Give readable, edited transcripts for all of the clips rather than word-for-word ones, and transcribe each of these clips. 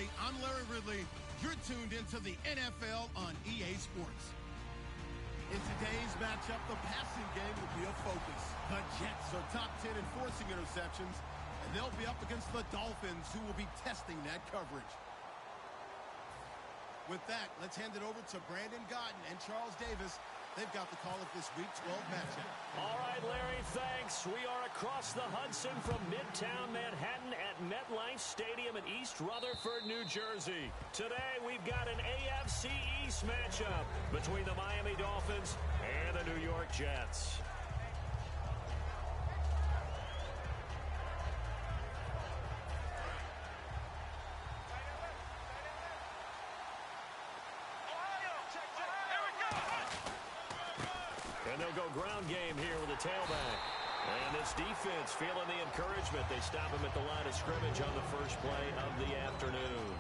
everybody. I'm Larry Ridley. You're tuned into the NFL on EA Sports. In today's matchup, the passing game will be a focus. The Jets are top 10 in forcing interceptions, and they'll be up against the Dolphins, who will be testing that coverage. With that, let's hand it over to Brandon Godden and Charles Davis. They've got the call of this Week 12 matchup. All right, Larry, thanks. We are across the Hudson from Midtown Manhattan at MetLife Stadium in East Rutherford, New Jersey. Today, we've got an AFC East matchup between the Miami Dolphins and the New York Jets. And they'll go ground game here with a tailback. And this defense feeling the encouragement. They stop him at the line of scrimmage on the first play of the afternoon.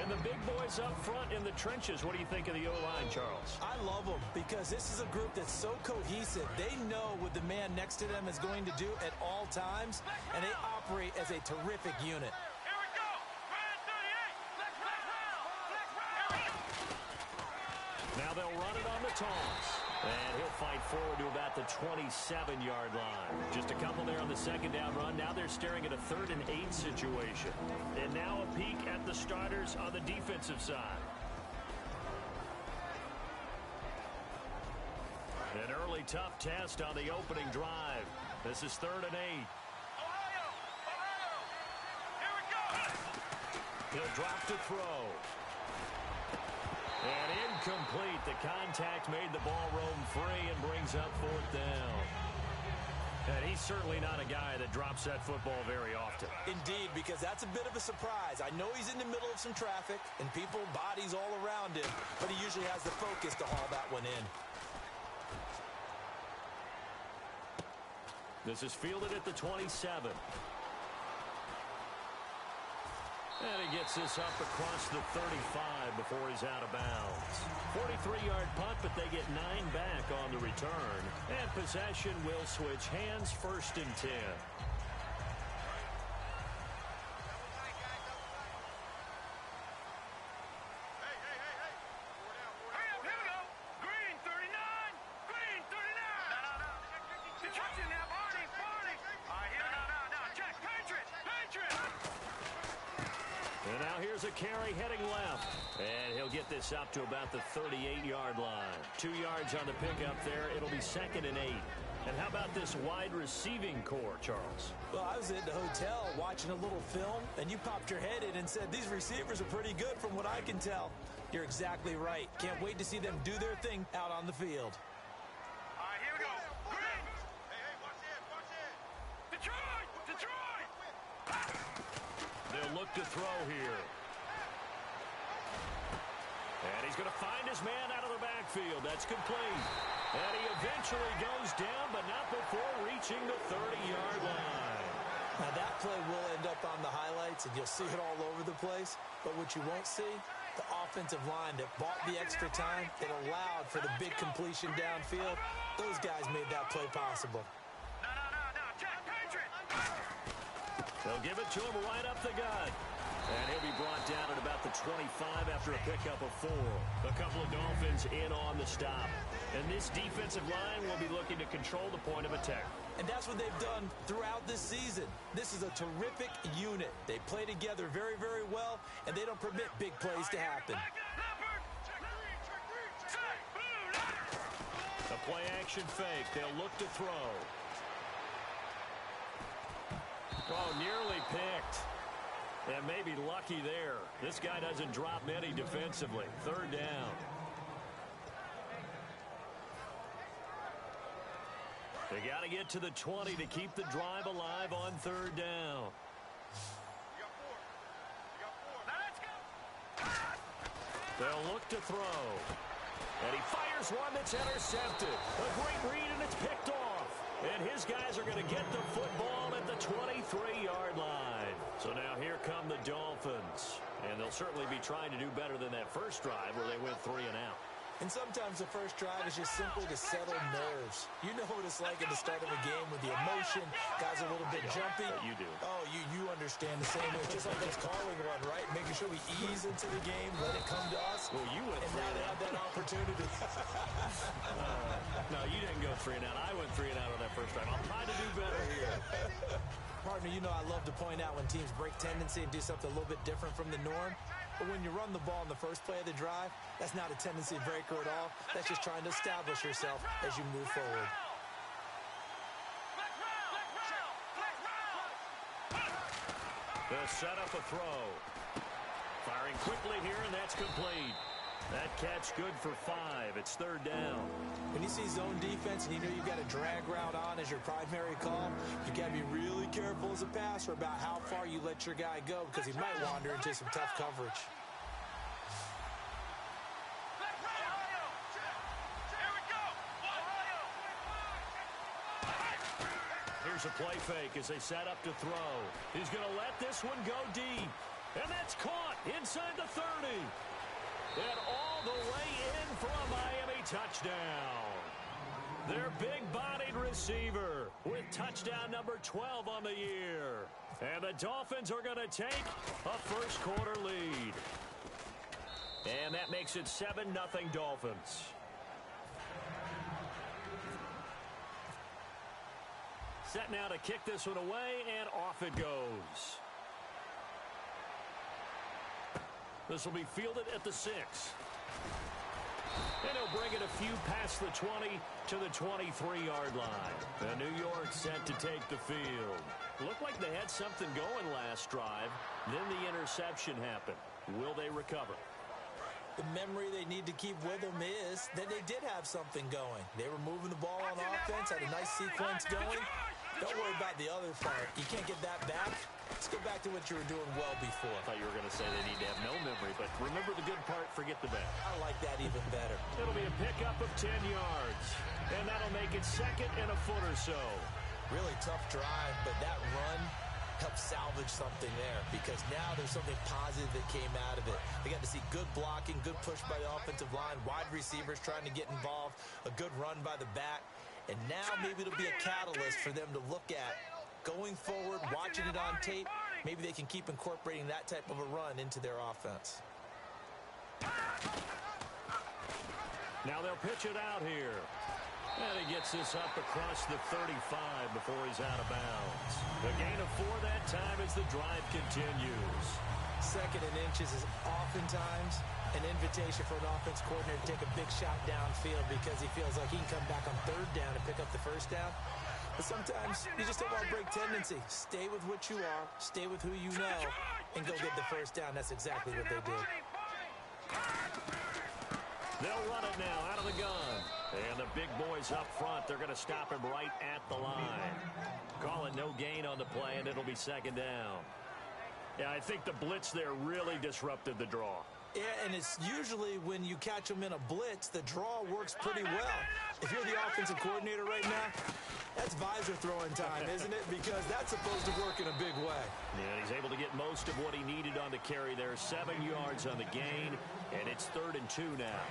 And the big boys up front in the trenches. What do you think of the O-line, Charles? I love them because this is a group that's so cohesive. They know what the man next to them is going to do at all times, and they operate as a terrific unit. Now they'll run it on the toss. And he'll fight forward to about the 27-yard line. Just a couple there on the second down run. Now they're staring at a 3rd and 8 situation. And now a peek at the starters on the defensive side. An early tough test on the opening drive. This is 3rd and 8. Ohio! Here we go! He'll drop to throw. And incomplete. The contact made the ball roam free and brings up 4th down. And he's certainly not a guy that drops that football very often. Indeed, because that's a bit of a surprise. I know he's in the middle of some traffic and people, bodies all around him, but he usually has the focus to haul that one in. This is fielded at the 27. And he gets this up across the 35 before he's out of bounds. 43-yard punt, but they get 9 back on the return. And possession will switch hands, 1st and 10. And now here's a carry heading left. And he'll get this up to about the 38-yard line. 2 yards on the pickup there. It'll be 2nd and 8. And how about this wide receiving core, Charles? Well, I was at the hotel watching a little film, and you popped your head in and said, these receivers are pretty good from what I can tell. You're exactly right. Can't wait to see them do their thing out on the field. All right, here we go. Green! Hey, watch it! Detroit! They'll look to throw here. And he's going to find his man out of the backfield. That's complete. And he eventually goes down, but not before reaching the 30-yard line. Now, that play will end up on the highlights, and you'll see it all over the place. But what you won't see, the offensive line that bought the extra time, that allowed for the big completion downfield, those guys made that play possible. No, check, Patriot! They'll give it to him right up the gut. And he'll be brought down at about the 25 after a pickup of 4. A couple of Dolphins in on the stop. And this defensive line will be looking to control the point of attack. And that's what they've done throughout this season. This is a terrific unit. They play together very, very well, and they don't permit big plays to happen. A play-action fake. They'll look to throw. Oh, nearly picked. And maybe lucky there. This guy doesn't drop many defensively. 3rd down. They got to get to the 20 to keep the drive alive on 3rd down. They'll look to throw. And he fires one that's intercepted. A great read, and it's picked off. And his guys are going to get the football at the 23-yard line. So now here come the Dolphins. And they'll certainly be trying to do better than that first drive where they went 3 and out. And sometimes the first drive is just simply to settle nerves. You know what it's like at the start of a game with the emotion. Guys are a little bit jumpy. You do. Oh, you understand the same way. It's just like us calling one, right? Making sure we ease into the game, let it come to us. Well, you went and three now and they out. have that opportunity. No, you didn't go 3 and out. I went 3 and out on that first drive. I'll try to do better here. Partner, you know I love to point out when teams break tendency and do something a little bit different from the norm. But when you run the ball in the first play of the drive, that's not a tendency breaker at all. That's just trying to establish yourself as you move forward. They'll set up a throw. Firing quickly here, and that's complete. That catch good for 5. It's 3rd down. When you see zone defense and you know you've got a drag route on as your primary call, you got to be really careful as a passer about how far you let your guy go because he might wander into some tough coverage. Here's a play fake as they set up to throw. He's going to let this one go deep. And that's caught inside the 30. And all the way in for a Miami touchdown. Their big-bodied receiver with touchdown number 12 on the year. And the Dolphins are going to take a first-quarter lead. And that makes it 7-0 Dolphins. Set now to kick this one away, and off it goes. This will be fielded at the 6. And he'll bring it a few past the 20 to the 23-yard line. And New York set to take the field. Looked like they had something going last drive. Then the interception happened. Will they recover? The memory they need to keep with them is that they did have something going. They were moving the ball on offense, had a nice sequence going. Don't worry about the other part. You can't get that back. Let's go back to what you were doing well before. I thought you were going to say they need to have no memory, but remember the good part, forget the bad. I like that even better. It'll be a pickup of 10 yards, and that'll make it 2nd and a foot or so. Really tough drive, but that run helped salvage something there because now there's something positive that came out of it. They got to see good blocking, good push by the offensive line, wide receivers trying to get involved, a good run by the back, and now maybe it'll be a catalyst for them to look at going forward, watching it on tape. Maybe they can keep incorporating that type of a run into their offense. Now they'll pitch it out here. And he gets this up across the 35 before he's out of bounds. The gain of 4 that time as the drive continues. 2nd and inches is oftentimes an invitation for an offense coordinator to take a big shot downfield because he feels like he can come back on 3rd down and pick up the 1st down. But sometimes you just don't want to break tendency. Stay with what you are, stay with who you know, and go get the 1st down. That's exactly what they did. They'll run it now out of the gun. And the big boys up front, they're going to stop him right at the line. Call it no gain on the play, and it'll be 2nd down. Yeah, I think the blitz there really disrupted the draw. Yeah, and it's usually when you catch them in a blitz, the draw works pretty well. If you're the offensive coordinator right now, that's visor throwing time, isn't it? Because that's supposed to work in a big way. Yeah, he's able to get most of what he needed on the carry there. 7 yards on the gain, and it's 3rd and 2 now.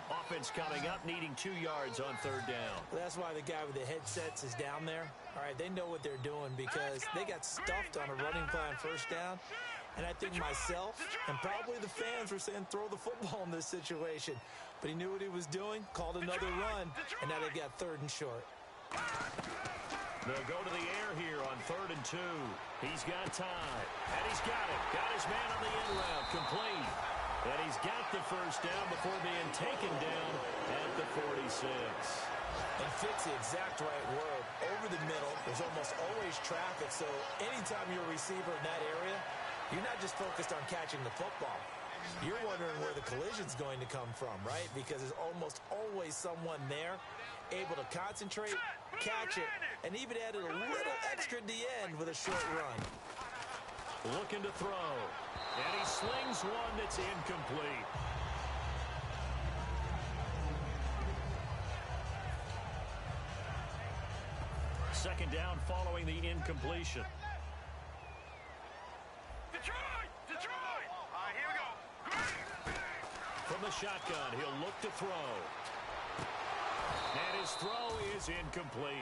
Offense coming up, needing 2 yards on 3rd down. Well, that's why the guy with the headsets is down there. All right, they know what they're doing because they got stuffed on a running play on 1st down. And I think myself and probably the fans were saying throw the football in this situation. But he knew what he was doing, called another run, and now they got 3rd and short. They'll go to the air here on 3rd and 2. He's got time, and he's got it. Got his man on the end route, complete. And he's got the 1st down before being taken down at the 46. And fits the exact right word. Over the middle, there's almost always traffic, so anytime you're a receiver in that area, you're not just focused on catching the football. You're wondering where the collision's going to come from, right? Because there's almost always someone there able to concentrate, catch it, and even added a little extra at the end with a short run. Looking to throw. And he slings one that's incomplete. Second down following the incompletion. Detroit! Detroit! All right, here we go. From from the shotgun. He'll look to throw. And his throw is incomplete.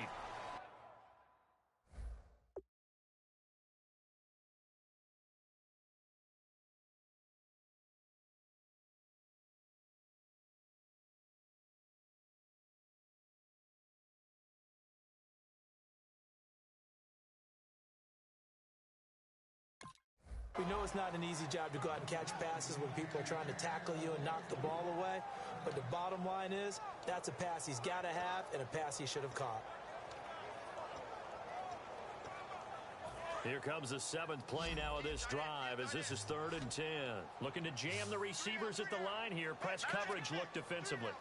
We know it's not an easy job to go out and catch passes when people are trying to tackle you and knock the ball away. But the bottom line is, that's a pass he's got to have and a pass he should have caught. Here comes the 7th play now of this drive as this is 3rd and 10. Looking to jam the receivers at the line here. Press coverage look defensively.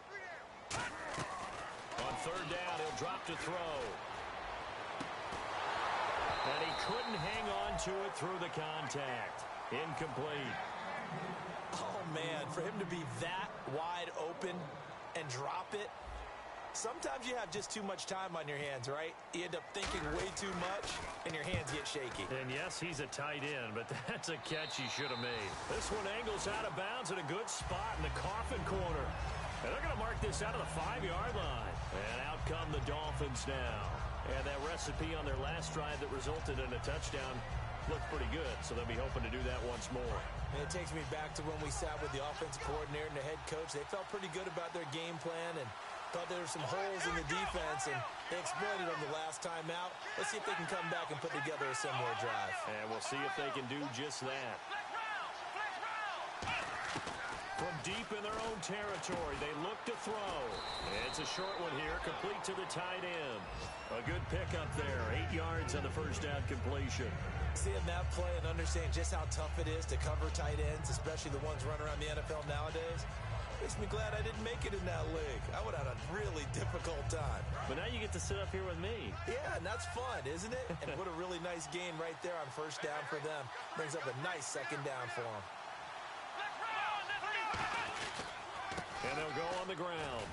On 3rd down, he'll drop to throw. And he couldn't hang on to it through the contact. Incomplete. Oh, man, for him to be that wide open and drop it, sometimes you have just too much time on your hands, right? You end up thinking way too much, and your hands get shaky. And yes, he's a tight end, but that's a catch he should have made. This one angles out of bounds at a good spot in the coffin corner. And they're going to mark this out of the 5-yard line. And out come the Dolphins now. And that recipe on their last drive that resulted in a touchdown looked pretty good, so they'll be hoping to do that once more. And it takes me back to when we sat with the offensive coordinator and the head coach. They felt pretty good about their game plan and thought there were some holes in the defense, and they exploited them the last time out. Let's see if they can come back and put together a similar drive. And we'll see if they can do just that. From deep in their own territory, they look to throw. It's a short one here, complete to the tight end. A good pickup there, 8 yards on the first down completion. Seeing that play and understanding just how tough it is to cover tight ends, especially the ones running around the NFL nowadays, makes me glad I didn't make it in that league. I would have had a really difficult time. But now you get to sit up here with me. Yeah, and that's fun, isn't it? And what a really nice gain right there on first down for them. Brings up a nice second down for them. And they'll go on the ground.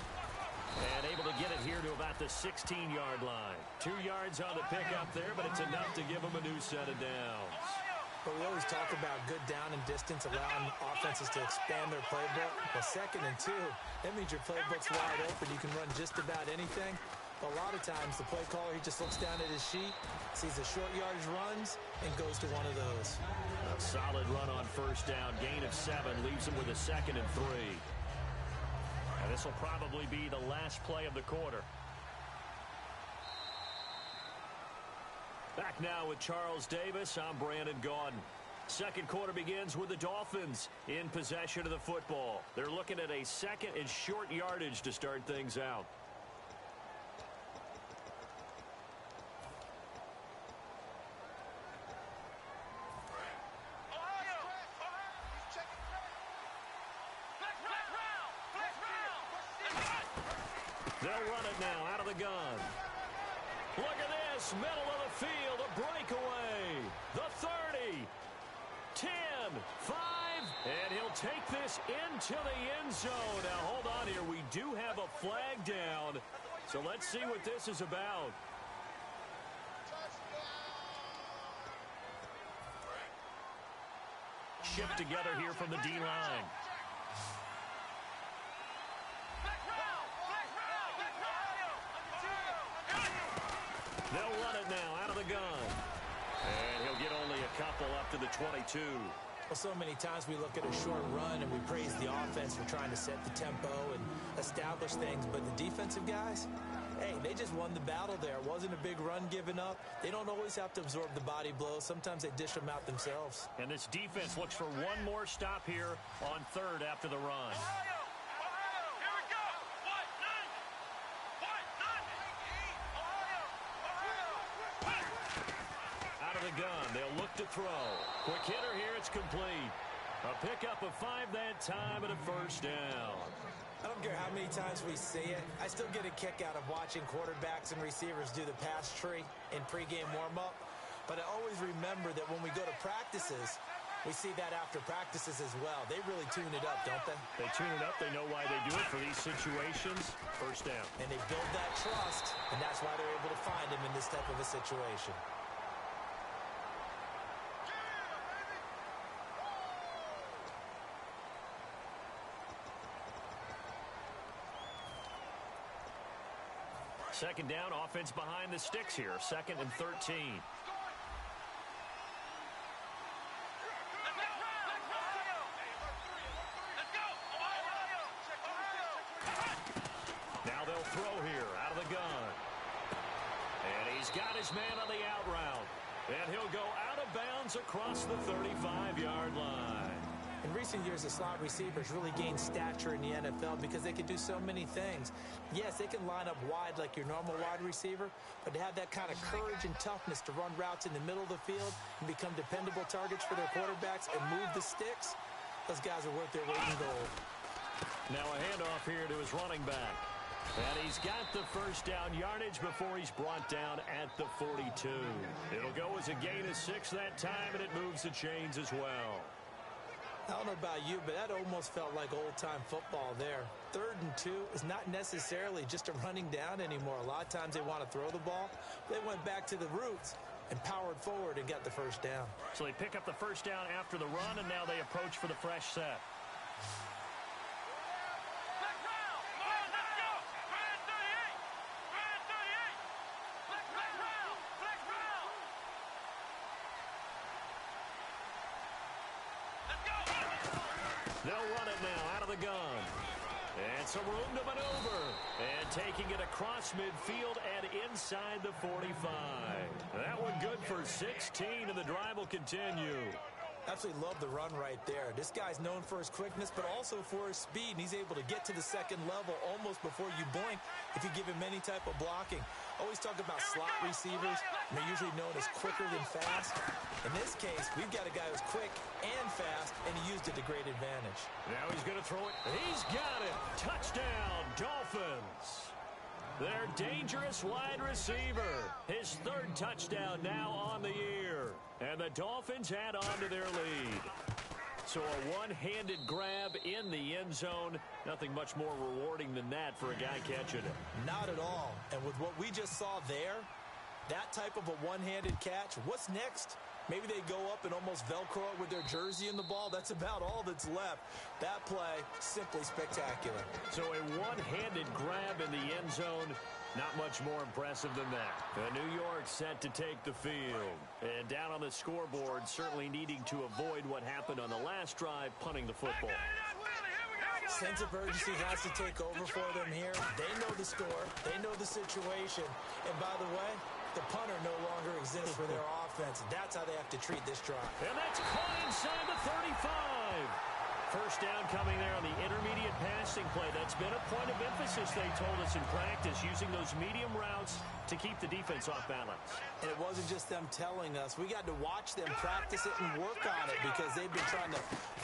And able to get it here to about the 16-yard line. 2 yards on the pickup there, but it's enough to give them a new set of downs. But we always talk about good down and distance, allowing offenses to expand their playbook. Well, 2nd and 2, that means your playbook's wide open. You can run just about anything. But a lot of times, the play caller, he just looks down at his sheet, sees the short yardage runs, and goes to one of those. A solid run on first down. Gain of 7 leaves him with a 2nd and 3. And this will probably be the last play of the quarter. Back now with Charles Davis. I'm Brandon Gaudin. Second quarter begins with the Dolphins in possession of the football. They're looking at a 2nd and short yardage to start things out. They'll run it now out of the gun. Look at this, middle of the field, a breakaway. The 30, 10, 5, and he'll take this into the end zone. Now, hold on here. We do have a flag down, so let's see what this is about. Shift together here from the D-line. They'll run it now out of the gun. And he'll get only a couple up to the 22. Well, so many times we look at a short run and we praise the offense for trying to set the tempo and establish things. But the defensive guys, hey, they just won the battle there. It wasn't a big run given up. They don't always have to absorb the body blows. Sometimes they dish them out themselves. And this defense looks for one more stop here on 3rd after the run. The gun. They'll look to throw. Quick hitter here. It's complete. A pickup of 5 that time and a first down. I don't care how many times we see it. I still get a kick out of watching quarterbacks and receivers do the pass tree in pregame warm-up. But I always remember that when we go to practices, we see that after practices as well. They really tune it up, don't they? They tune it up. They know why they do it for these situations. First down. And they build that trust, and that's why they're able to find him in this type of a situation. Second down, offense behind the sticks here. 2nd and 13. Now they'll throw here out of the gun. And he's got his man on the out route. And he'll go out of bounds across the 35-yard line. In recent years, the slot receivers really gained stature in the NFL because they can do so many things. Yes, they can line up wide like your normal wide receiver, but to have that kind of courage and toughness to run routes in the middle of the field and become dependable targets for their quarterbacks and move the sticks, those guys are worth their weight in gold. Now a handoff here to his running back. And he's got the first down yardage before he's brought down at the 42. It'll go as a gain of 6 that time, and it moves the chains as well. I don't know about you, but that almost felt like old-time football there. 3rd and 2 is not necessarily just a running down anymore. A lot of times they want to throw the ball. They went back to the roots and powered forward and got the first down. So they pick up the first down after the run, and now they approach for the fresh set. They'll run it now out of the gun. And some room to maneuver. And taking it across midfield and inside the 45. That one good for 16, and the drive will continue. Absolutely love the run right there. This guy's known for his quickness, but also for his speed, and he's able to get to the second level almost before you blink if you give him any type of blocking. Always talk about slot receivers, and they're usually known as quicker than fast. In this case, we've got a guy who's quick and fast, and he used it to great advantage. Now he's going to throw it. He's got it. Touchdown, Dolphins. Their dangerous wide receiver. His 3rd touchdown now on the year. And the Dolphins add on to their lead. So a one-handed grab in the end zone. Nothing much more rewarding than that for a guy catching it. Not at all. And with what we just saw there, that type of a one-handed catch, what's next? Maybe they go up and almost Velcro it with their jersey in the ball. That's about all that's left. That play, simply spectacular. So a one-handed grab in the end zone. Not much more impressive than that. New York set to take the field. And down on the scoreboard, certainly needing to avoid what happened on the last drive, punting the football. Sense of urgency has to take over for them here. They know the score. They know the situation. And by the way, the punter no longer exists for their offense. That's how they have to treat this drive. And that's caught inside the 35. First down coming there on the intermediate passing play. That's been a point of emphasis, they told us in practice, using those medium routes to keep the defense off balance. And it wasn't just them telling us. We got to watch them practice it and work on it because they've been trying to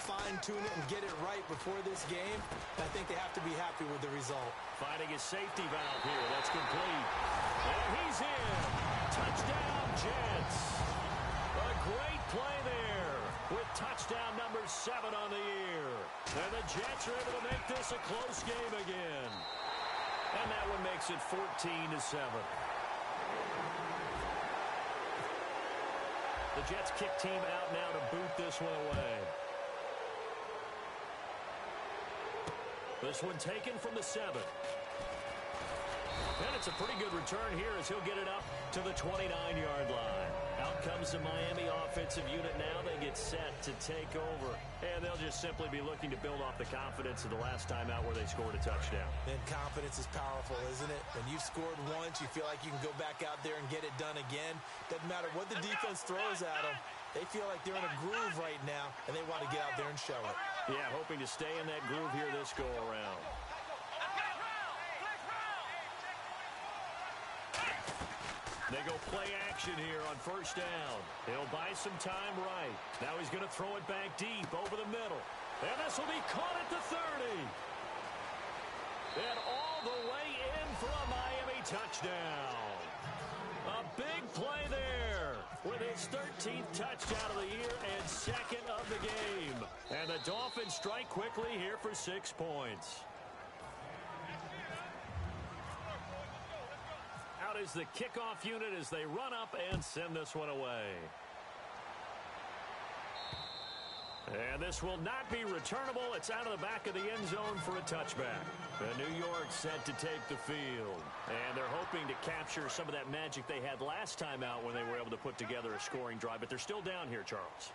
fine-tune it and get it right before this game. And I think they have to be happy with the result. Finding his safety valve here. That's complete. And he's in. Touchdown, Jets. A great play there with touchdown number 7 on the year. And the Jets are able to make this a close game again. And that one makes it 14-7. The Jets kick team out now to boot this one away. This one taken from the 7. And it's a pretty good return here as he'll get it up to the 29-yard line. Out comes the Miami offensive unit now. They get set to take over. And they'll just simply be looking to build off the confidence of the last time out where they scored a touchdown. And confidence is powerful, isn't it? When you've scored once, you feel like you can go back out there and get it done again. Doesn't matter what the defense throws at them. They feel like they're in a groove right now, and they want to get out there and show it. Yeah, hoping to stay in that groove here this go-around. They go play action here on first down. He'll buy some time right. Now he's going to throw it back deep over the middle. And this will be caught at the 30. And all the way in for a Miami touchdown. A big play there with his 13th touchdown of the year and 2nd of the game. And the Dolphins strike quickly here for 6 points. Out is the kickoff unit as they run up and send this one away. And this will not be returnable. It's out of the back of the end zone for a touchback. The New York set to take the field. And they're hoping to capture some of that magic they had last time out when they were able to put together a scoring drive. But they're still down here, Charles.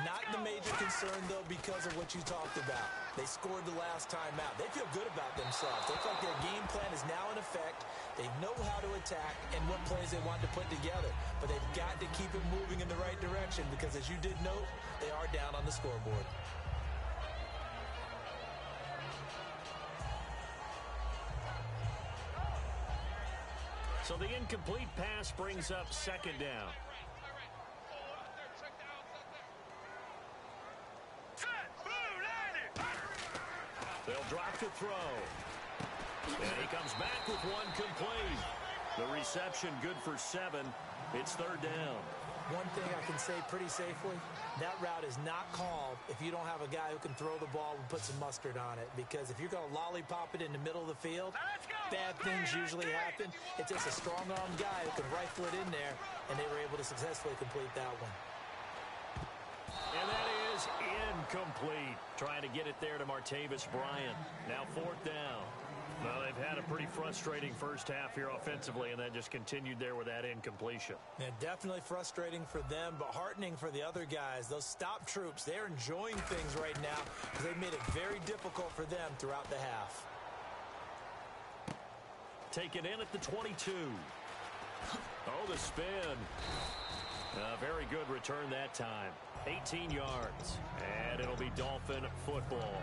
Not the major concern, though, because of what you talked about. They scored the last time out. They feel good about themselves. They feel like their game plan is now in effect. They know how to attack and what plays they want to put together. But they've got to keep it moving in the right direction because, as you did note, they are down on the scoreboard. So the incomplete pass brings up second down. They'll drop to throw. And he comes back with one complete. The reception good for 7. It's third down. One thing I can say pretty safely, that route is not called if you don't have a guy who can throw the ball and put some mustard on it. Because if you're going to lollipop it in the middle of the field, bad things usually happen. It takes a strong-armed guy who can rifle it in there, and they were able to successfully complete that one. And that is incomplete. Trying to get it there to Martavis Bryant. Now fourth down. Well, they've had a pretty frustrating first half here offensively, and then just continued there with that incompletion. Yeah, definitely frustrating for them, but heartening for the other guys. Those stop troops, they're enjoying things right now because they've made it very difficult for them throughout the half. Taken in at the 22. Oh, the spin. Very good return that time. 18 yards. And it'll be Dolphin football.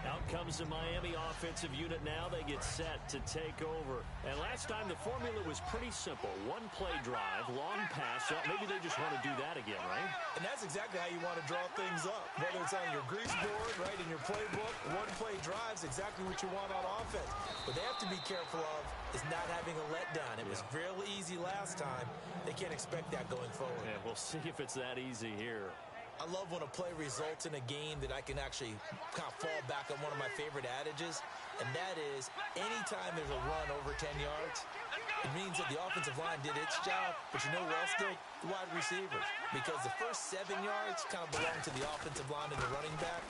Out comes the Miami offensive unit now. They get set to take over. And last time the formula was pretty simple. One play drive, long pass. So maybe they just want to do that again, right? And that's exactly how you want to draw things up. Whether it's on your grease board, right, in your playbook, one play drive's exactly what you want on offense. What they have to be careful of is not having a letdown. It was real easy last time. They can't expect that going forward. Yeah, we'll see if it's that easy here. I love when a play results in a game that I can actually kind of fall back on one of my favorite adages, and that is anytime there's a run over 10 yards, it means that the offensive line did its job, but you know who else did? The wide receivers. Because the first 7 yards kind of belong to the offensive line and the running back.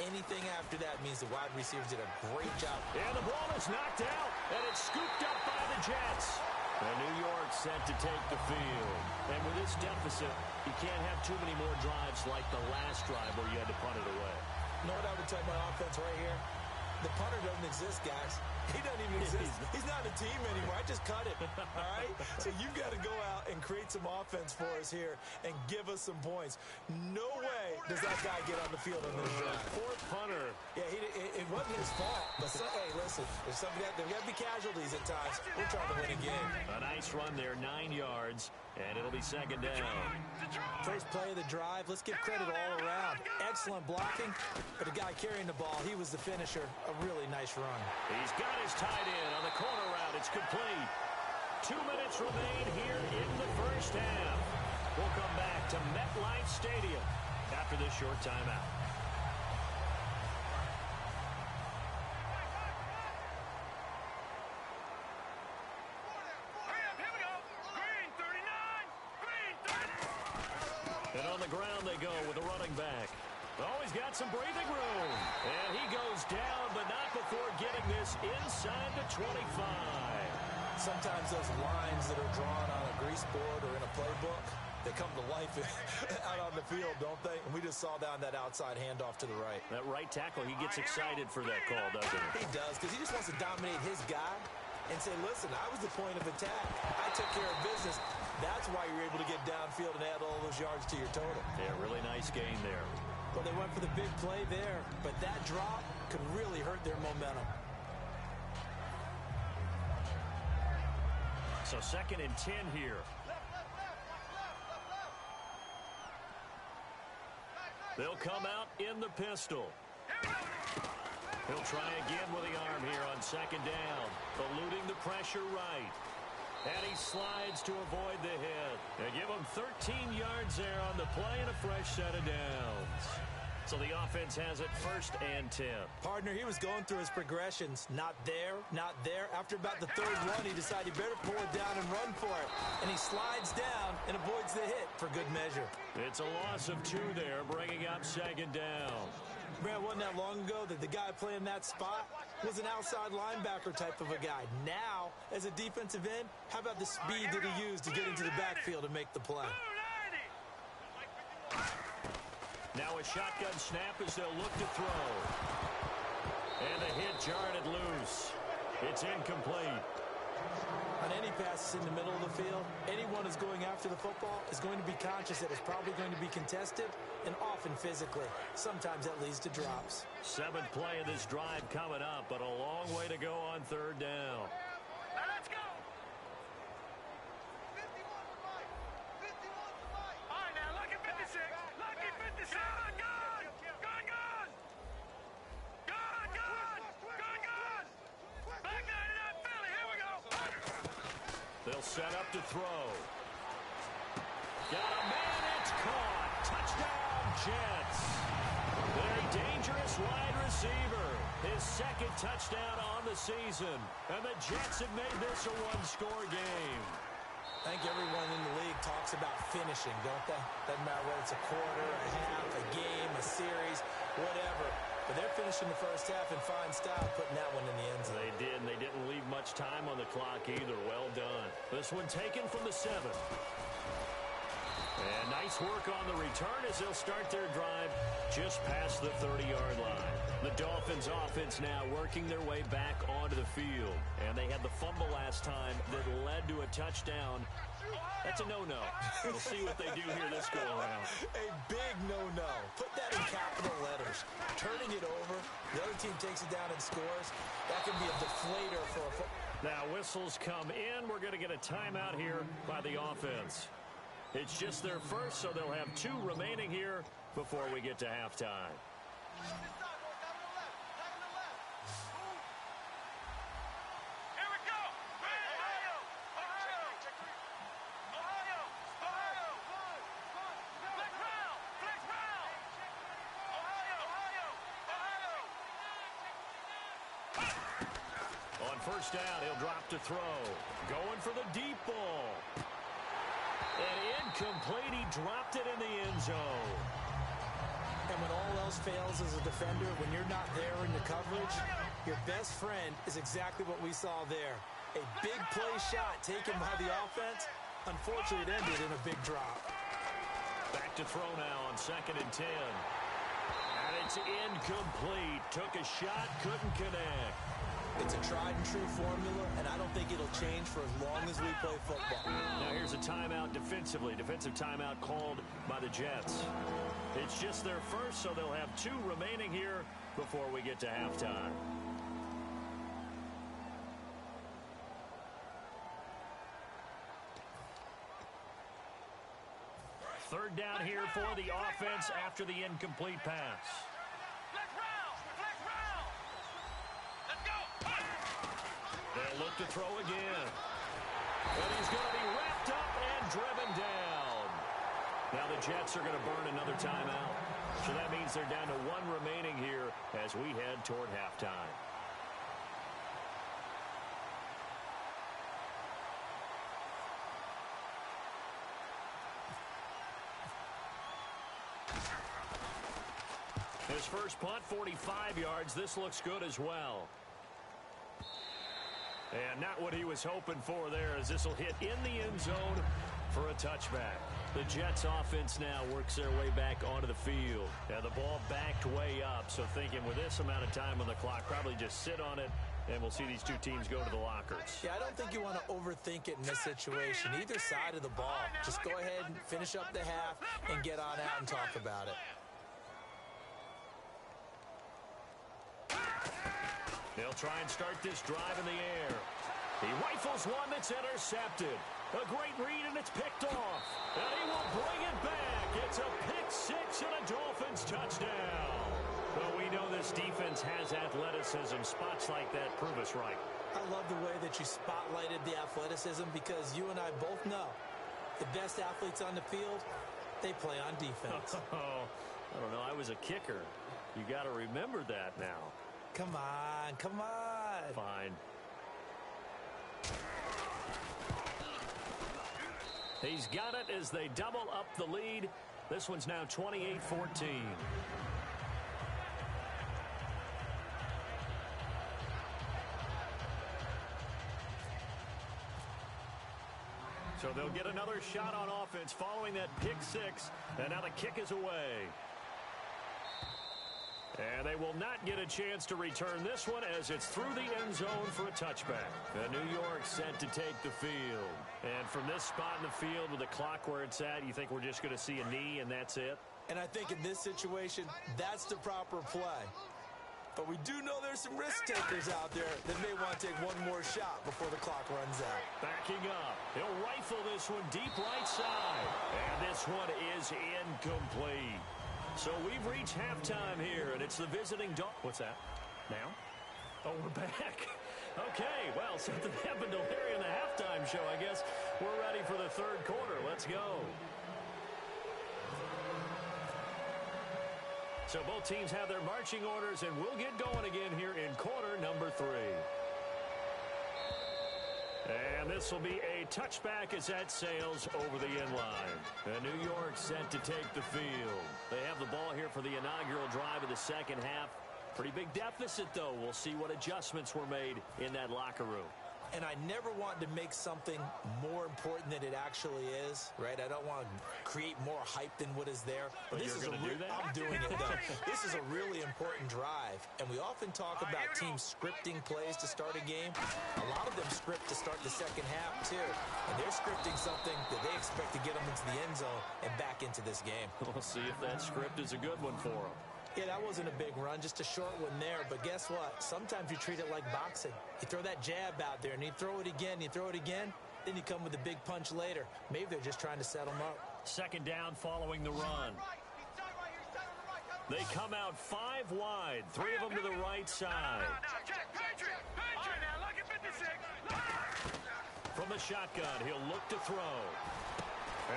Anything after that means the wide receivers did a great job. And the ball is knocked out, and it's scooped up by the Jets. And New York set to take the field. And with this deficit, you can't have too many more drives like the last drive where you had to punt it away. You know what I would tell my offense right here? The punter doesn't exist, guys. He doesn't even exist. He's not a team anymore. I just cut it, all right? So you've got to go out and create some offense for us here and give us some points. No way does that guy get on the field on this drive. Poor punter. Yeah, it wasn't his fault. But, hey, listen, there's got to be casualties at times. We're trying to win a game. A nice run there, 9 yards, and it'll be second down. First play of the drive. Let's give credit all around. Excellent blocking, but the guy carrying the ball, he was the finisher. A really nice run. He's got his tight end on the corner route. It's complete. 2 minutes remain here in the first half. We'll come back to MetLife Stadium after this short timeout. And on the ground they go with a running back. Oh, he's got some breathing room. And he goes down, but not before getting this inside the 25. Sometimes those lines that are drawn on a grease board or in a playbook, they come to life out on the field, don't they? And we just saw down that outside handoff to the right. That right tackle, he gets excited for that call, doesn't he? He does, because he just wants to dominate his guy and say, listen, I was the point of attack. I took care of business. That's why you're able to get downfield and add all those yards to your total. Yeah, really nice gain there. Well, they went for the big play there, but that drop could really hurt their momentum. So 2nd and 10 here. They'll come out in the pistol. He'll try again with the arm here on 2nd down. Eluding the pressure right. And he slides to avoid the hit. They give him 13 yards there on the play and a fresh set of downs. So the offense has it 1st and 10. Partner, he was going through his progressions. Not there, not there. After about the 3rd one, he decided he better pull it down and run for it. And he slides down and avoids the hit for good measure. It's a loss of 2 there, bringing up 2nd down. Man, it wasn't that long ago that the guy playing that spot was an outside linebacker type of a guy. Now, as a defensive end, how about the speed that he used to get into the backfield and make the play? Now a shotgun snap as they'll look to throw. And the hit jarred it loose. It's incomplete. On any passes in the middle of the field, anyone who's going after the football is going to be conscious that it's probably going to be contested and often physically. Sometimes that leads to drops. 7th play of this drive coming up, but a long way to go on 3rd down. Now let's go. 51 All right, now look at 56. Lucky 56. Good, good. Good, good. Good, good. Good, good. Back 99 Philly. Here we go. They'll set up to throw. Got a man. It's caught. Touchdown, Jets. Their dangerous wide receiver. His 2nd touchdown on the season. And the Jets have made this a 1-score game. I think everyone in the league talks about finishing, don't they? Doesn't matter whether it's a quarter, a half, a game, a series, whatever. But they're finishing the 1st half in fine style, putting that one in the end zone. They did, and they didn't leave much time on the clock either. Well done. This one taken from the 7. And nice work on the return as they'll start their drive just past the 30-yard line. The Dolphins offense now working their way back onto the field. And they had the fumble last time that led to a touchdown. That's a no-no. We'll see what they do here this go-around. A big no-no. Put that in capital letters. Turning it over, the other team takes it down and scores. That can be a deflator for a football. Now whistles come in. We're going to get a timeout here by the offense. It's just their 1st, so they'll have 2 remaining here before we get to halftime. Here we go. Ohio. Ohio. Ohio. Ohio. Flex round. Flex round. Ohio. Ohio. On 1st down, he'll drop to throw. Going for the deep ball. And incomplete, he dropped it in the end zone. And when all else fails as a defender, when you're not there in the coverage, your best friend is exactly what we saw there. A big play shot taken by the offense. Unfortunately, it ended in a big drop. Back to throw now on 2nd and 10. And it's incomplete. Took a shot, couldn't connect. It's a tried-and-true formula, and I don't think it'll change for as long as we play football. Now here's a timeout defensively. Defensive timeout called by the Jets. It's just their 1st, so they'll have 2 remaining here before we get to halftime. Third down here for the offense after the incomplete pass. Flex round. Flex round. Let's go. They'll look to throw again. And he's going to be wrapped up and driven down. Now the Jets are going to burn another timeout. So that means they're down to 1 remaining here as we head toward halftime. His first punt, 45 yards. This looks good as well. And not what he was hoping for there, as this will hit in the end zone for a touchback. The Jets offense now works their way back onto the field. And the ball backed way up, so thinking with this amount of time on the clock, probably just sit on it, and we'll see these 2 teams go to the lockers. Yeah, I don't think you want to overthink it in this situation. Either side of the ball. Just go ahead and finish up the half and get on out and talk about it. They'll try and start this drive in the air. He rifles one that's intercepted. A great read, and it's picked off. And he will bring it back. It's a pick-6 and a Dolphins touchdown. Well, we know this defense has athleticism. Spots like that prove us right. I love the way that you spotlighted the athleticism, because you and I both know the best athletes on the field, they play on defense. I don't know. I was a kicker. You got to remember that now. Come on, come on. Fine. He's got it as they double up the lead. This one's now 28-14. So they'll get another shot on offense following that pick six. And now the kick is away. And they will not get a chance to return this one as it's through the end zone for a touchback. And New York set to take the field. And from this spot in the field with the clock where it's at, you think we're just going to see a knee and that's it? And I think in this situation, that's the proper play. But we do know there's some risk takers out there that may want to take one more shot before the clock runs out. Backing up. He'll rifle this one deep right side. And this one is incomplete. So we've reached halftime here, and it's the visiting dog. What's that? Now? Oh, we're back. Okay, well, something happened to Larry in the halftime show. I guess we're ready for the third quarter. Let's go. So both teams have their marching orders, and we'll get going again here in quarter number 3. And this will be a touchback as that sails over the end line. And New York set to take the field. They have the ball here for the inaugural drive of the second half. Pretty big deficit, though. We'll see what adjustments were made in that locker room. And I never want to make something more important than it actually is, right? I don't want to create more hype than what is there. But this is going to do that? I'm doing it, though. This is a really important drive, and we often talk about teams scripting plays to start a game. A lot of them script to start the second half, too. And they're scripting something that they expect to get them into the end zone and back into this game. We'll see if that script is a good one for them. Yeah, that wasn't a big run, just a short one there. But guess what? Sometimes you treat it like boxing. You throw that jab out there, and you throw it again, then you come with a big punch later. Maybe they're just trying to set them up. Second down following the run. They come out 5 wide, 3 of them to the right side. From the shotgun, he'll look to throw.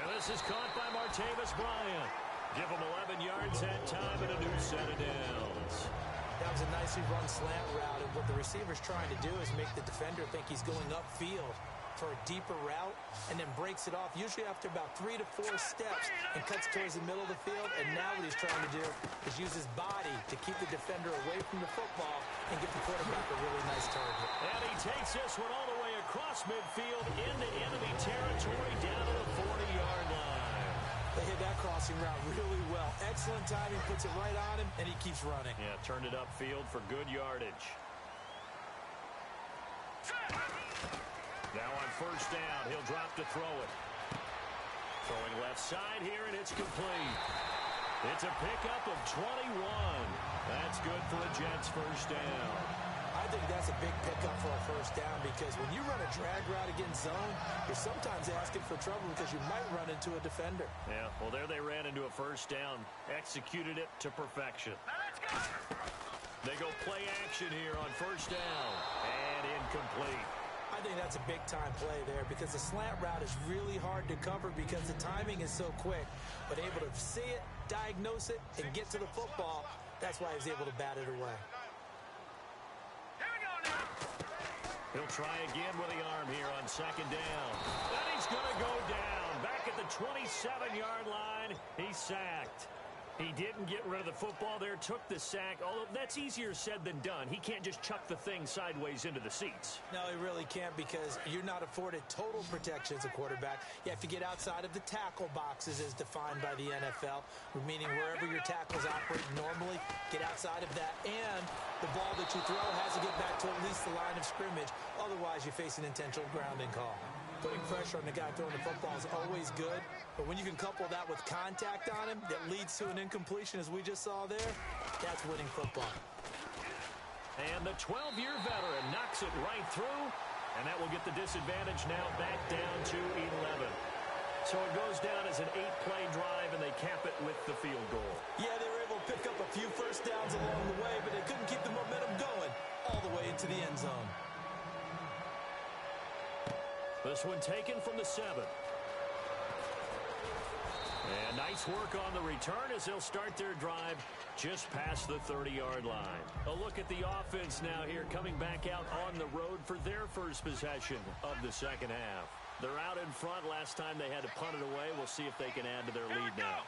And this is caught by Martavis Bryant. Give him 11 yards that time and a new set of downs. That was a nicely run slant route, and what the receiver's trying to do is make the defender think he's going upfield for a deeper route and then breaks it off, usually after about 3 to 4 steps, and cuts towards the middle of the field. And now what he's trying to do is use his body to keep the defender away from the football and get the quarterback a really nice target. And he takes this one all the way across midfield into enemy territory down to the 40-yard line. They hit that crossing route really well. Excellent timing, puts it right on him, and he keeps running. Yeah, turned it upfield for good yardage. Now on first down, he'll drop to throw it. Throwing left side here, and it's complete. It's a pickup of 21. That's good for the Jets' first down. I think that's a big pickup for a first down, because when you run a drag route against zone, you're sometimes asking for trouble because you might run into a defender. Yeah, well, there they ran into a first down. Executed it to perfection. They go play action here on first down. And incomplete. I think that's a big-time play there, because the slant route is really hard to cover because the timing is so quick. But able to see it, diagnose it, and get to the football, that's why he was able to bat it away. He'll try again with the arm here on second down. And he's going to go down. Back at the 27-yard line, he's sacked. He didn't get rid of the football there, took the sack. Although that's easier said than done. He can't just chuck the thing sideways into the seats. No, he really can't, because you're not afforded total protection as a quarterback. You have to get outside of the tackle boxes as defined by the NFL, meaning wherever your tackles operate normally, get outside of that. And the ball that you throw has to get back to at least the line of scrimmage. Otherwise, you face an intentional grounding call. Putting pressure on the guy throwing the football is always good, but when you can couple that with contact on him that leads to an incompletion, as we just saw there, that's winning football. And the 12-year veteran knocks it right through, and that will get the disadvantage now back down to 11. So it goes down as an 8-play drive, and they cap it with the field goal. Yeah, they were able to pick up a few first downs along the way, but they couldn't keep the momentum going all the way into the end zone. This one taken from the 7. And nice Nice work on the return as they'll start their drive just past the 30-yard line. A look at the offense now here, coming back out on the road for their first possession of the second half. They're out in front. Last time they had to punt it away. We'll see if they can add to their lead now.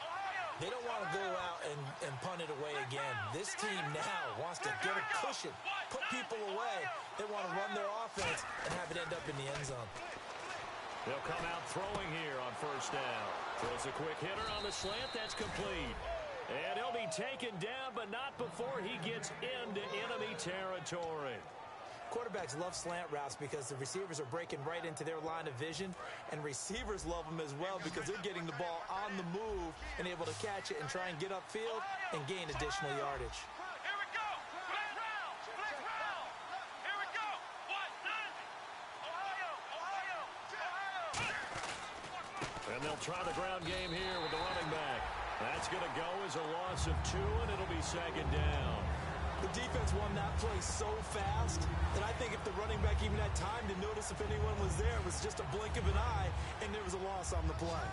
They don't want to go out and punt it away again. This team now wants to get a cushion, put people away. They want to run their offense and have it end up in the end zone. They'll come out throwing here on first down. Throws a quick hitter on the slant. That's complete. And he'll be taken down, but not before he gets into enemy territory. Quarterbacks love slant routes because the receivers are breaking right into their line of vision, and receivers love them as well because they're getting the ball on the move and able to catch it and try and get upfield and gain additional yardage. Here we go. Flag round. Flag round. Here we go. What? Ohio. And they'll try the ground game here with the running back. That's going to go as a loss of 2, and it'll be second down. The defense won that play so fast that I think if the running back even had time to notice if anyone was there, it was just a blink of an eye, and there was a loss on the play.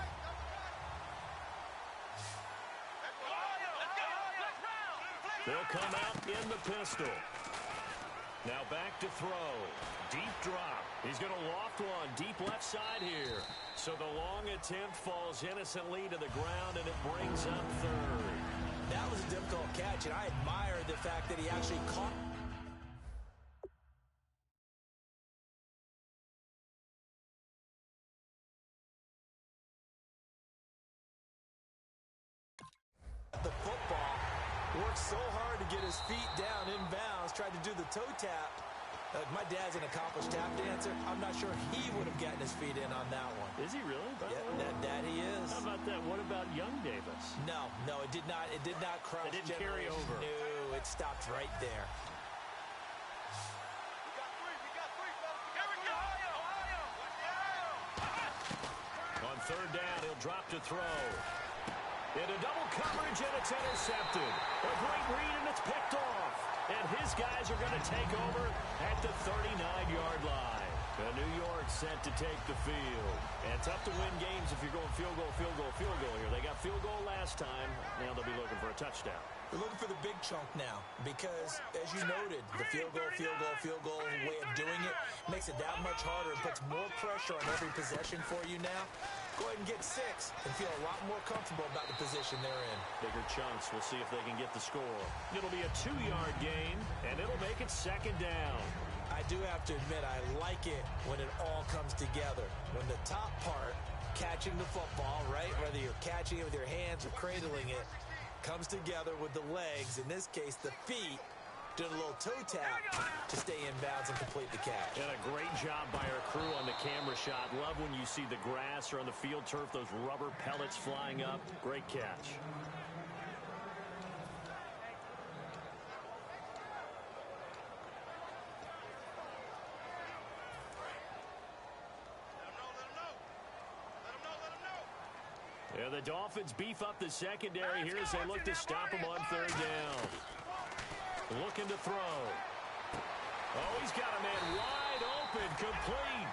They'll come out in the pistol. Now back to throw. Deep drop. He's going to loft one deep left side here. So the long attempt falls innocently to the ground, and it brings up third. That was a difficult catch, and I admire the fact that he actually caught the football. Worked so hard to get his feet down inbounds, tried to do the toe tap. My dad's an accomplished tap dancer. I'm not sure he would have gotten his feet in on that one. Is he really? Yeah, that he is. How about that? What about young Davis? No, it did not. It did not cross. It didn't carry over. No, it stopped right there. We got three, fellas. Here we go. Ohio. On third down, he'll drop to throw. Into double coverage, and it's intercepted. A great read, and it's picked off. And his guys are going to take over at the 39-yard line. New York set to take the field. And tough to win games if you're going field goal here. They got field goal last time. Now they'll be looking for a touchdown. They're looking for the big chunk now because, as you noted, the field goal way of doing it makes it that much harder. It puts more pressure on every possession for you now. Go ahead and get 6 and feel a lot more comfortable about the position they're in. Bigger chunks. We'll see if they can get the score. It'll be a 2-yard gain, and it'll make it second down. I do have to admit, I like it when it all comes together. When the top part, catching the football, right, whether you're catching it with your hands or cradling it, comes together with the legs, in this case the feet, doing a little toe tap to stay in bounds and complete the catch. And a great job by our crew on the camera shot. Love when you see the grass or on the field turf, those rubber pellets flying up. Great catch. Yeah, the Dolphins beef up the secondary here as they look to stop him on third down. Looking to throw. Oh, he's got a man wide open, complete.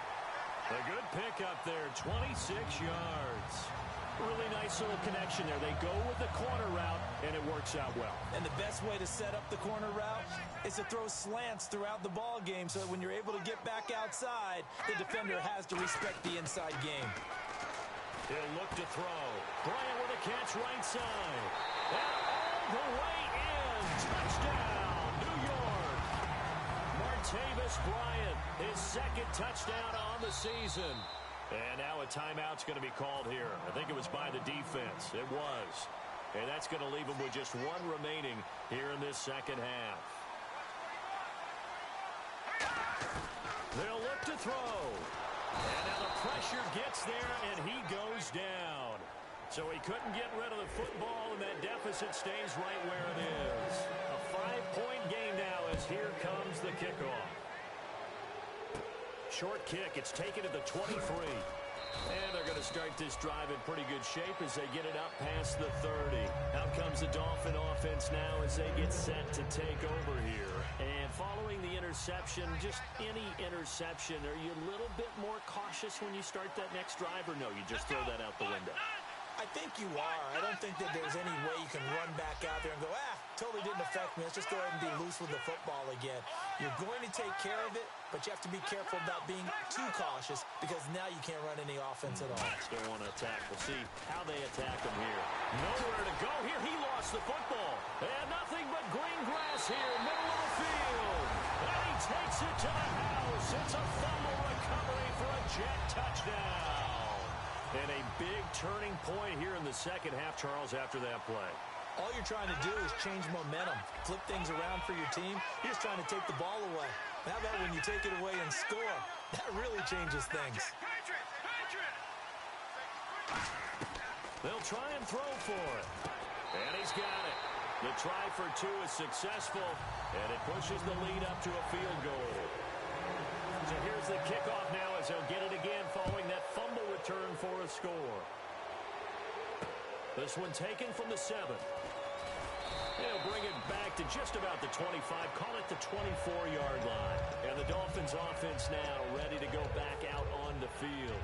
A good pickup there, 26 yards. Really nice little connection there. They go with the corner route, and it works out well. And the best way to set up the corner route is to throw slants throughout the ball game so that when you're able to get back outside, the defender has to respect the inside game. He'll look to throw. Bryant with a catch right side. And all the way in. Touchdown, New York. Martavis Bryant, his second touchdown on the season. And now a timeout's going to be called here. I think it was by the defense. It was. And that's going to leave them with just one remaining here in this second half. They'll look to throw. And now the pressure gets there, and he goes down. So he couldn't get rid of the football, and that deficit stays right where it is. A 5-point game now as here comes the kickoff. Short kick. It's taken to the 23. And they're going to start this drive in pretty good shape as they get it up past the 30. Out comes the Dolphin offense now as they get set to take over here. And following the interception, just any interception, are you a little bit more cautious when you start that next drive, or no, you just throw that out the window? I I think you are. I don't think that there's any way you can run back out there and go, totally didn't affect me. Let's just go ahead and be loose with the football again. You're going to take care of it, but you have to be careful about being too cautious because now you can't run any offense at all. Still want to attack. We'll see how they attack him here. Nowhere to go here. He lost the football. And nothing but green grass here, middle of the field. And he takes it to the house. It's a fumble recovery for a Jet touchdown. And a big turning point here in the second half, Charles, after that play. All you're trying to do is change momentum, flip things around for your team. You're just trying to take the ball away. How about when you take it away and score? That really changes things. They'll try and throw for it. And he's got it. The try for two is successful, and it pushes the lead up to a field goal. So here's the kickoff now as they'll get it again following that fumble return for a score. This one taken from the 7. They'll bring it back to just about the 25, call it the 24-yard line. And the Dolphins offense now ready to go back out on the field.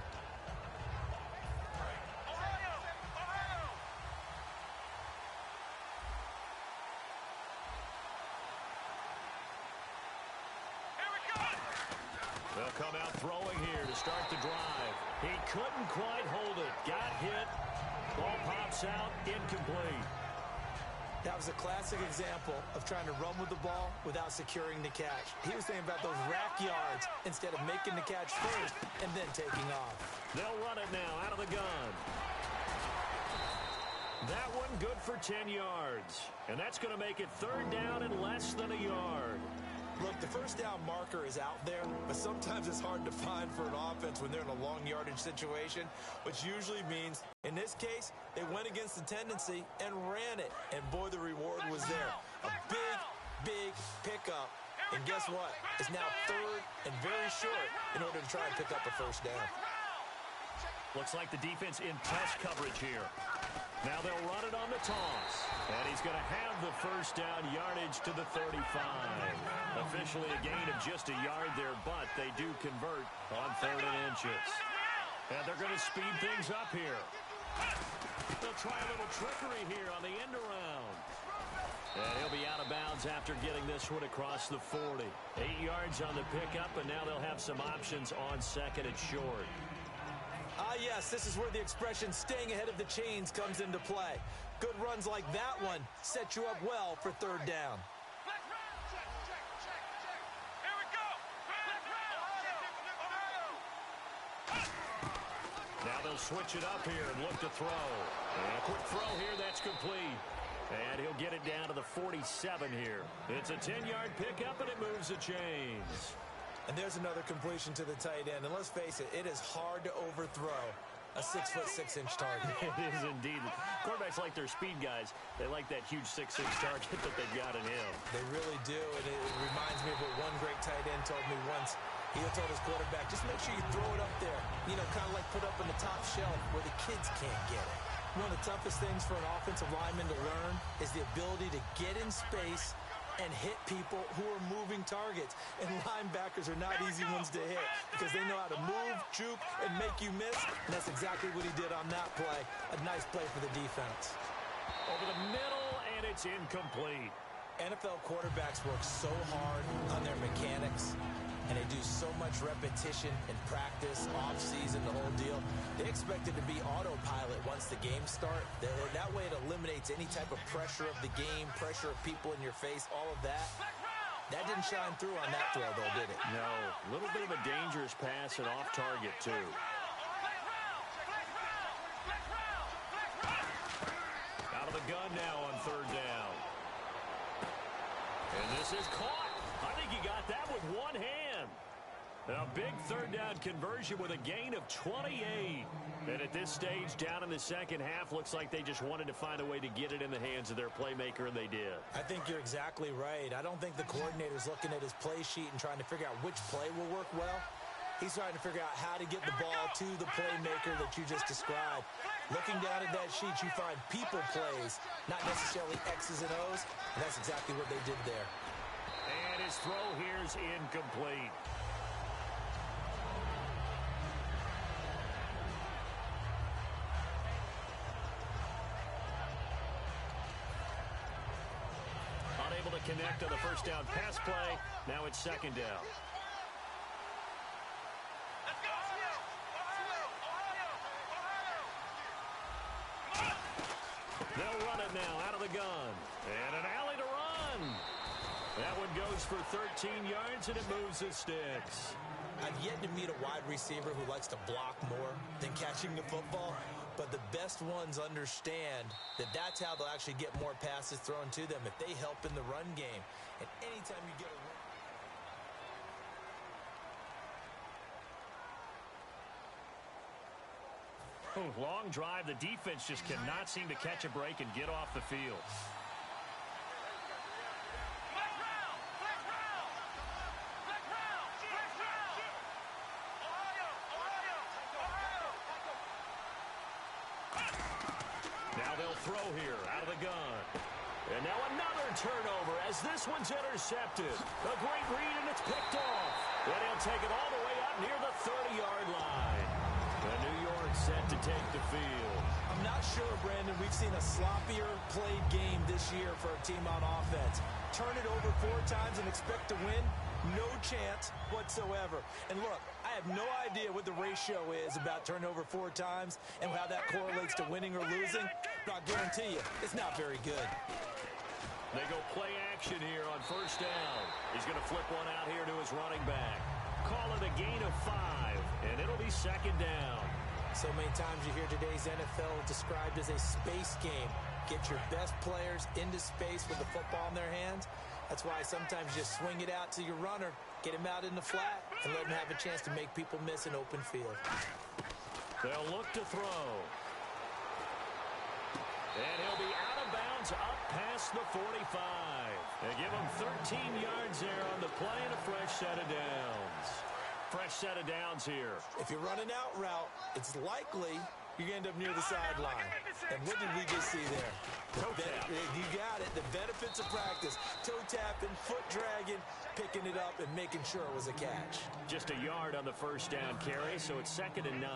They'll come out throwing here to start the drive. He couldn't quite hold it. Got hit. Ball pops out, incomplete. That was a classic example of trying to run with the ball without securing the catch. He was thinking about those rack yards instead of making the catch first and then taking off. They'll run it now out of the gun. That one good for 10 yards. And that's going to make it third down and less than a yard. Look, the first down marker is out there, but sometimes it's hard to find for an offense when they're in a long yardage situation, which usually means, in this case, they went against the tendency and ran it. And boy, the reward was there. A big, big pickup. And guess what? It's now third and very short in order to try and pick up a first down. Looks like the defense in press coverage here. Now they'll run it on the toss. And he's going to have the first down, yardage to the 35. Officially a gain of just a yard there, but they do convert on 3rd and inches. And they're going to speed things up here. They'll try a little trickery here on the end around. And he'll be out of bounds after getting this one across the 40. 8 yards on the pickup, and now they'll have some options on 2nd and short. Yes, this is where the expression staying ahead of the chains comes into play. Good runs like that one set you up well for 3rd down. Now they'll switch it up here and look to throw. And a quick throw here, that's complete. And he'll get it down to the 47 here. It's a 10-yard pickup, and it moves the chains. And there's another completion to the tight end. And let's face it, it is hard to overthrow a 6'6" target. It is indeed. Quarterbacks like their speed guys. They like that huge 6'6" target that they've got in him. They really do. And it reminds me of what one great tight end told me once. He told his quarterback, just make sure you throw it up there. You know, kind of like put up on the top shelf where the kids can't get it. One of the toughest things for an offensive lineman to learn is the ability to get in space and hit people who are moving targets. And linebackers are not easy ones to hit because they know how to move, juke, and make you miss. And that's exactly what he did on that play. A nice play for the defense. Over the middle, and it's incomplete. NFL quarterbacks work so hard on their mechanics, and they do so much repetition and practice, off-season, the whole deal. They expect it to be autopilot once the games start. That way it eliminates any type of pressure of the game, pressure of people in your face, all of that. That didn't shine through on that throw, though, did it? No. A little bit of a dangerous pass and off target, too. Out of the gun now on 3rd down. And this is caught. I think he got that with one hand. A big 3rd down conversion with a gain of 28. And at this stage, down in the second half, looks like they just wanted to find a way to get it in the hands of their playmaker, and they did. I think you're exactly right. I don't think the coordinator's looking at his play sheet and trying to figure out which play will work well. He's trying to figure out how to get the ball to the playmaker that you just described. Looking down at that sheet, you find people plays, not necessarily X's and O's, and that's exactly what they did there. And his throw here's incomplete. connect on the first down pass play. Now it's second down. They'll run it now out of the gun. And an alley to run. That one goes for 13 yards, and it moves the sticks. I've yet to meet a wide receiver who likes to block more than catching the football, but the best ones understand that that's how they'll actually get more passes thrown to them if they help in the run game. And anytime you get a run... Long drive. The defense just cannot seem to catch a break and get off the field. Now they'll throw here out of the gun. And now another turnover as this one's intercepted. A great read, and it's picked off. And he'll take it all the way out near the 30-yard line. The New York set to take the field. I'm not sure, Brandon, we've seen a sloppier played game this year for a team on offense. Turn it over 4 times and expect to win? No chance whatsoever. And look, I have no idea what the ratio is about turnover 4 times and how that correlates to winning or losing, but I guarantee you, it's not very good. They go play action here on first down. He's going to flip one out here to his running back. Call it a gain of 5, and it'll be second down. So many times you hear today's NFL described as a space game. Get your best players into space with the football in their hands. That's why sometimes you just swing it out to your runner, get him out in the flat, and let him have a chance to make people miss an open field. They'll look to throw. And he'll be out of bounds up past the 45. They give him 13 yards there on the play and a fresh set of downs. Fresh set of downs here. If you're running out route, it's likely you're going to end up near the sideline. And what did we just see there? Toe tap. You got it. The benefits of practice. Toe tapping, foot dragging, picking it up, and making sure it was a catch. Just a yard on the first down carry, so it's 2nd and 9.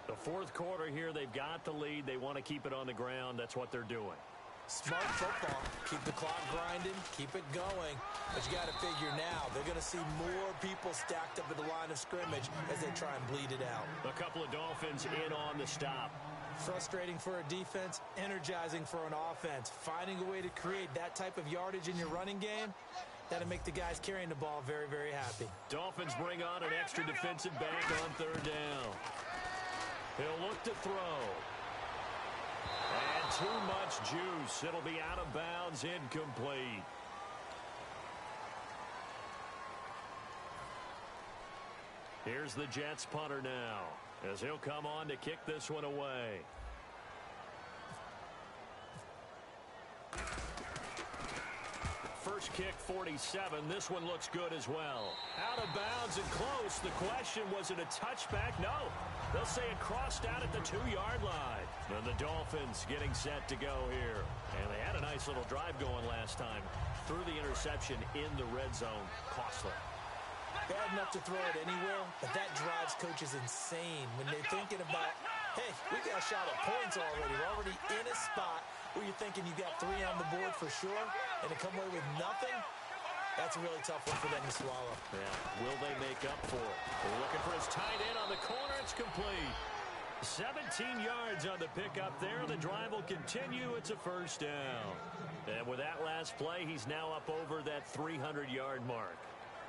The fourth quarter here, they've got the lead. They want to keep it on the ground. That's what they're doing. Smart football. Keep the clock grinding. Keep it going. But you got to figure now, they're going to see more people stacked up at the line of scrimmage as they try and bleed it out. A couple of Dolphins in on the stop. Frustrating for a defense, energizing for an offense. Finding a way to create that type of yardage in your running game, that'll make the guys carrying the ball very, very happy. Dolphins bring on an extra defensive back on 3rd down. He'll look to throw. And too much juice. It'll be out of bounds, incomplete. Here's the Jets punter now, as he'll come on to kick this one away. First kick, 47. This one looks good as well. Out of bounds and close. The question, was it a touchback? No. They'll say it crossed out at the 2-yard line. And the Dolphins getting set to go here. And they had a nice little drive going last time. Threw the interception in the red zone. Costly. Bad enough to throw it anywhere, but that drives coaches insane when they're thinking about, hey, we got a shot at points already. We're already in a spot where you're thinking you got 3 on the board for sure, and to come away with nothing, that's a really tough one for them to swallow. Yeah, will they make up for it? They're looking for his tight end on the corner. It's complete. 17 yards on the pickup there. The drive will continue. It's a first down. And with that last play, he's now up over that 300-yard mark.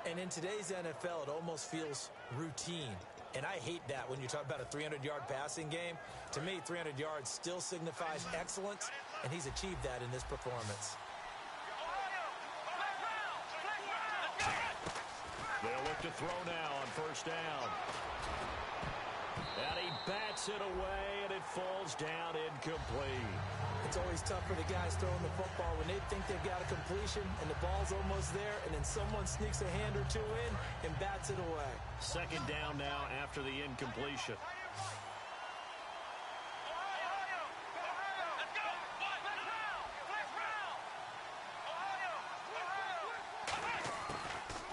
And in today's NFL, it almost feels routine. And I hate that when you talk about a 300-yard passing game. To me, 300 yards still signifies excellence, and he's achieved that in this performance. They'll look to throw now on first down. And he bats it away, and it falls down incomplete. It's always tough for the guys throwing the football when they think they've got a completion and the ball's almost there, and then someone sneaks a hand or two in and bats it away. 2nd down now after the incompletion.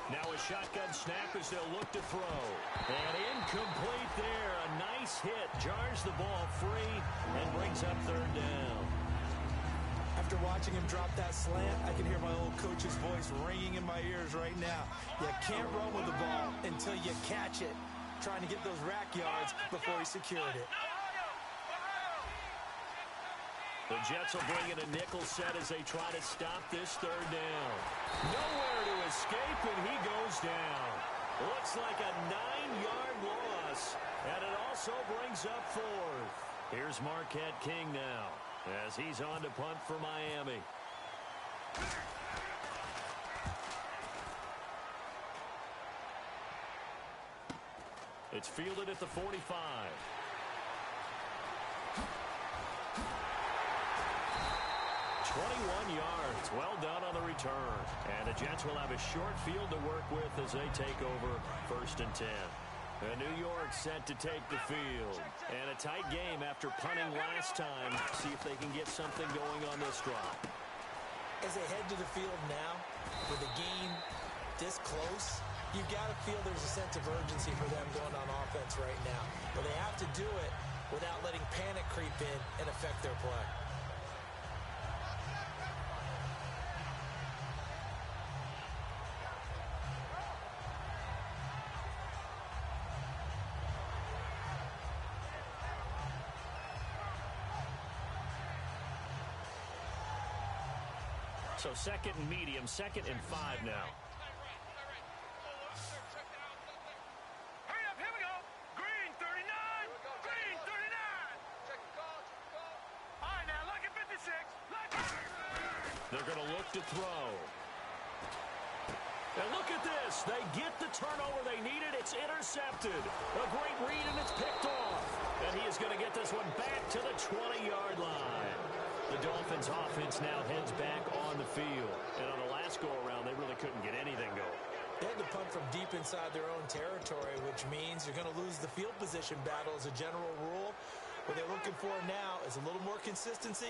Now a shotgun snap as they'll look to throw. And incomplete there. A nice hit. Jars the ball free and brings up 3rd down. I've After watching him drop that slant, I can hear my old coach's voice ringing in my ears right now. You can't run with the ball until you catch it. Trying to get those rack yards before he secured it. The Jets will bring in a nickel set as they try to stop this third down. Nowhere to escape, and he goes down. Looks like a 9-yard loss, and it also brings up fourth. Here's Marquette King now as he's on to punt for Miami. It's fielded at the 45. 21 yards. Well done on the return. And the Jets will have a short field to work with as they take over 1st and 10. And New York set to take the field. And a tight game after punting last time. See if they can get something going on this drive. As they head to the field now, with the game this close, you've got to feel there's a sense of urgency for them going on offense right now. But they have to do it without letting panic creep in and affect their play. So 2nd and medium, 2nd and 5 now. Hurry up, here we go. Green 39. Green 39. All right, now, lucky 56. Lucky. They're going to look to throw. And look at this. They get the turnover they needed. It's intercepted. A great read, and it's picked off. And he is going to get this one back to the 20-yard line. The Dolphins offense now heads back on the field. And on the last go-around, they really couldn't get anything going. They had to punt from deep inside their own territory, which means you're going to lose the field position battle as a general rule. What they're looking for now is a little more consistency,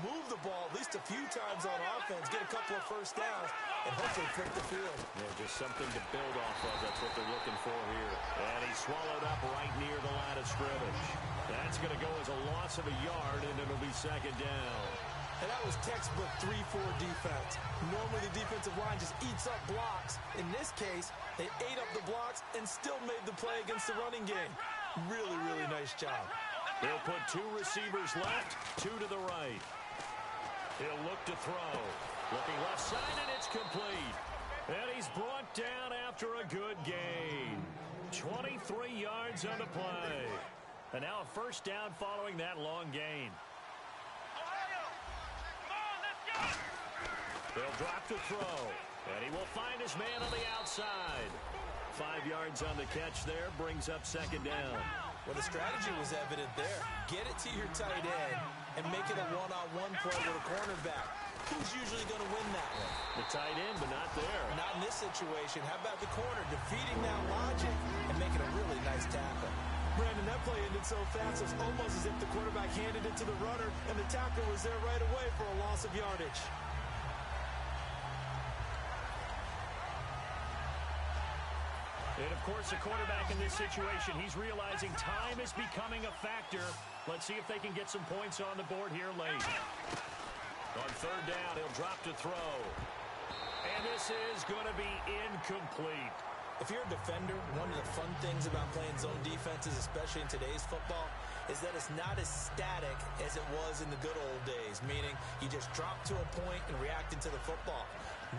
move the ball at least a few times on offense, get a couple of first downs, and hopefully flip the field. Yeah, just something to build off of. That's what they're looking for here. And he swallowed up right near the line of scrimmage. That's going to go as a loss of a yard, and it'll be 2nd down. And that was textbook 3-4 defense. Normally the defensive line just eats up blocks. In this case, they ate up the blocks and still made the play against the running game. Really, really nice job. They'll put 2 receivers left, 2 to the right. He'll look to throw. Looking left side, and it's complete. And he's brought down after a good gain. 23 yards on the play. And now a first down following that long gain. They'll drop to throw. And he will find his man on the outside. 5 yards on the catch there, brings up 2nd down. Well, the strategy was evident there. Get it to your tight end and make it a one-on-one play with a cornerback. Who's usually going to win that one? The tight end, but not there. Not in this situation. How about the corner defeating that logic and making a really nice tackle? Brandon, that play ended so fast, it was almost as if the quarterback handed it to the runner, and the tackle was there right away for a loss of yardage. And, of course, the quarterback in this situation, he's realizing time is becoming a factor. Let's see if they can get some points on the board here late. On 3rd down, he'll drop to throw. And this is going to be incomplete. If you're a defender, one of the fun things about playing zone defenses, especially in today's football, is that it's not as static as it was in the good old days, meaning you just drop to a point and react into the football.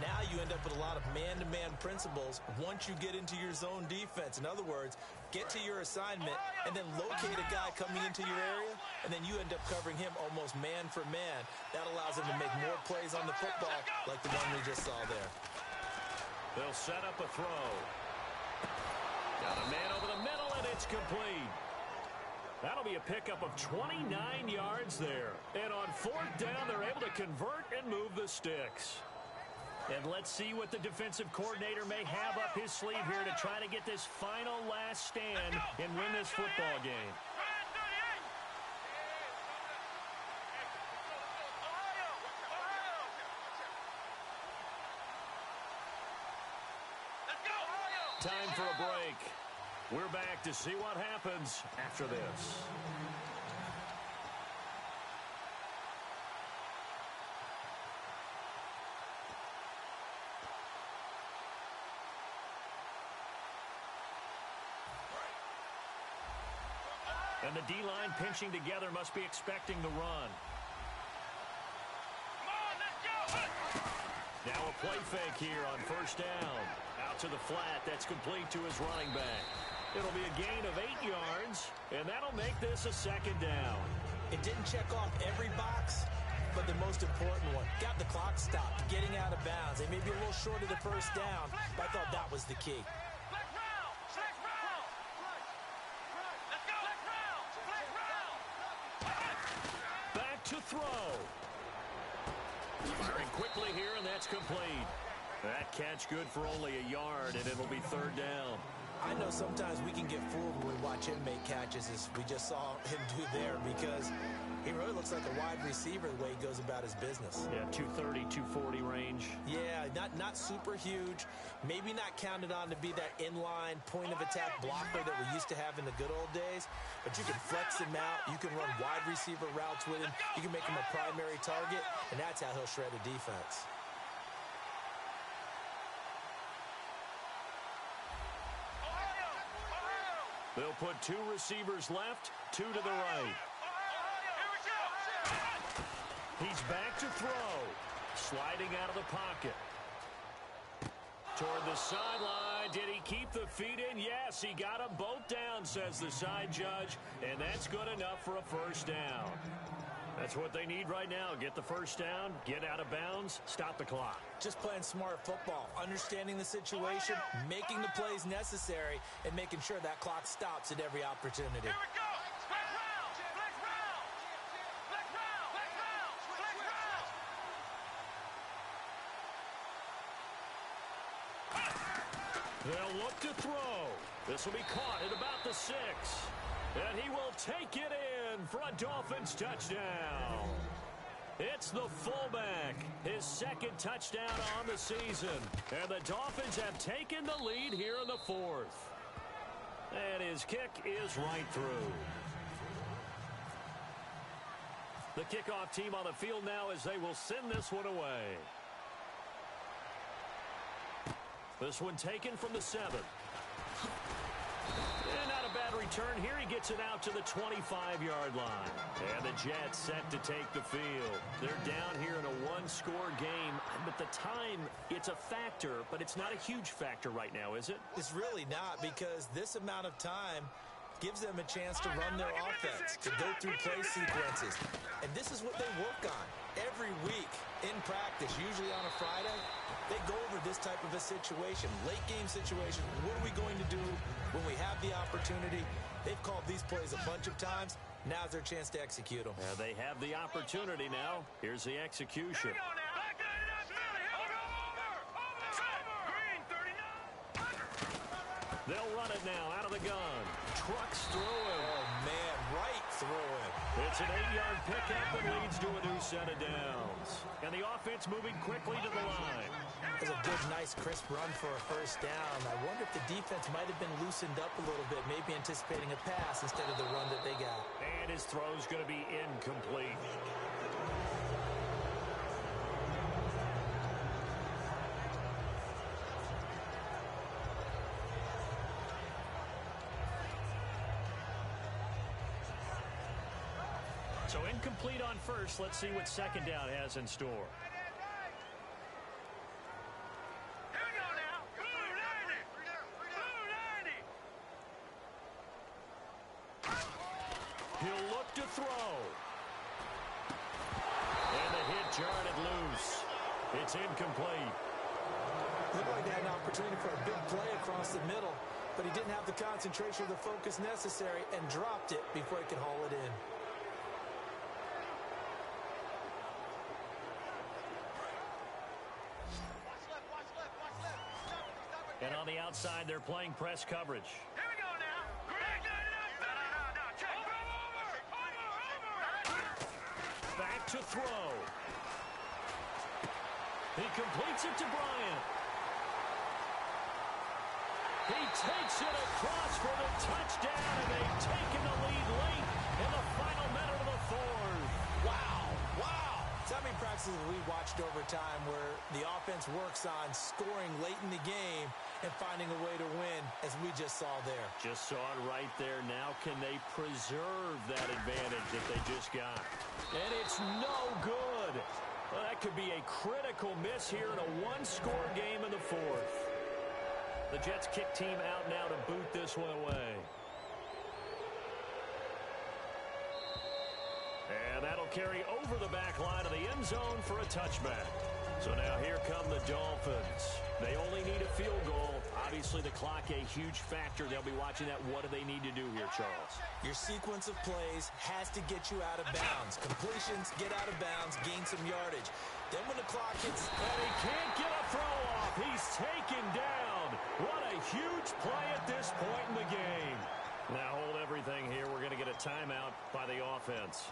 Now you end up with a lot of man-to-man principles once you get into your zone defense. In other words, get to your assignment and then locate a guy coming into your area, and then you end up covering him almost man for man. That allows him to make more plays on the football like the one we just saw there. They'll set up a throw. Got a man over the middle, and it's complete. That'll be a pickup of 29 yards there. And on 4th down, they're able to convert and move the sticks. And let's see what the defensive coordinator may have up his sleeve here to try to get this final last stand and win this football game. Time for a break. We're back to see what happens after this. And the D-line pinching together must be expecting the run. Come on, let's go. Now a play fake here on first down. Out to the flat. That's complete to his running back. It'll be a gain of 8 yards, and that'll make this a second down. It didn't check off every box, but the most important one. Got the clock stopped, getting out of bounds. They may be a little short of the first down, but I thought that was the key. Let's round. Let's round. Let's go. Let's round. Let's round. Back to throw. Firing quickly here, and that's complete. That catch good for only a yard, and it'll be third down. I know sometimes we can get fooled when we watch him make catches, as we just saw him do there, because he really looks like a wide receiver the way he goes about his business. Yeah, 230, 240 range. Yeah, not super huge. Maybe not counted on to be that inline point-of-attack blocker that we used to have in the good old days, but you can flex him out. You can run wide receiver routes with him. You can make him a primary target, and that's how he'll shred a defense. They'll put 2 receivers left, 2 to the right. He's back to throw. Sliding out of the pocket. Toward the sideline. Did he keep the feet in? Yes, he got them both down, says the side judge. And that's good enough for a first down. That's what they need right now. Get the first down, get out of bounds, stop the clock. Just playing smart football, understanding the situation, making the plays necessary, and making sure that clock stops at every opportunity. Here we go. Let's round. Let's round. Let's round. Let's round. Let's round. They'll look to throw. This will be caught at about the 6. And he will take it in for a Dolphins touchdown. It's the fullback, his second touchdown on the season. And the Dolphins have taken the lead here in the 4th. And his kick is right through. The kickoff team on the field now as they will send this one away. This one taken from the 7. And not a bad return here. He gets it out to the 25-yard line. And the Jets set to take the field. They're down here in a 1-score game. But the time, it's a factor, but it's not a huge factor right now, is it? It's really not, because this amount of time gives them a chance to run their offense, to go through play sequences. And this is what they work on every week in practice, usually on a Friday. They go over this type of a situation, late game situation. What are we going to do when we have the opportunity? They've called these plays a bunch of times. Now's their chance to execute them. Yeah, they have the opportunity now. Here's the execution. Here we go now. Back to that Philly. Over. Green 39. They'll run it now out of the gun. Trucks through him. Oh, man, right through him. It's an 8-yard pickup that leads to a new set of downs. And the offense moving quickly to the line. It was a good, nice, crisp run for a first down. I wonder if the defense might have been loosened up a little bit, maybe anticipating a pass instead of the run that they got. And his throw's going to be incomplete. So incomplete on first. Let's see what second down has in store. Here we go now. Blue 90. Blue 90. He'll look to throw. And the hit jarred it loose. It's incomplete. Looked like they had an opportunity for a big play across the middle, but he didn't have the concentration or the focus necessary and dropped it before he could haul it in. And on the outside, they're playing press coverage. Here we go now. Back to that Philly. No. Check. Over. Back to throw. He completes it to Bryant. He takes it across for the touchdown, and they've taken the lead late in the final minute of the 4th. Wow. So many practices we watched over time where the offense works on scoring late in the game, and and finding a way to win, as we just saw there. Just saw it right there. Now can they preserve that advantage that they just got? And it's no good. Well, that could be a critical miss here in a one-score game in the fourth. The Jets kick team out now to boot this one away. And that'll carry over the back line of the end zone for a touchback. So now here come the Dolphins. They only need a field goal. Obviously, the clock a huge factor. They'll be watching that. What do they need to do here, Charles? Your sequence of plays has to get you out of bounds. Completions, get out of bounds, gain some yardage. Then when the clock hits... And he can't get a throw off. He's taken down. What a huge play at this point in the game. Now hold everything here. We're going to get a timeout by the offense.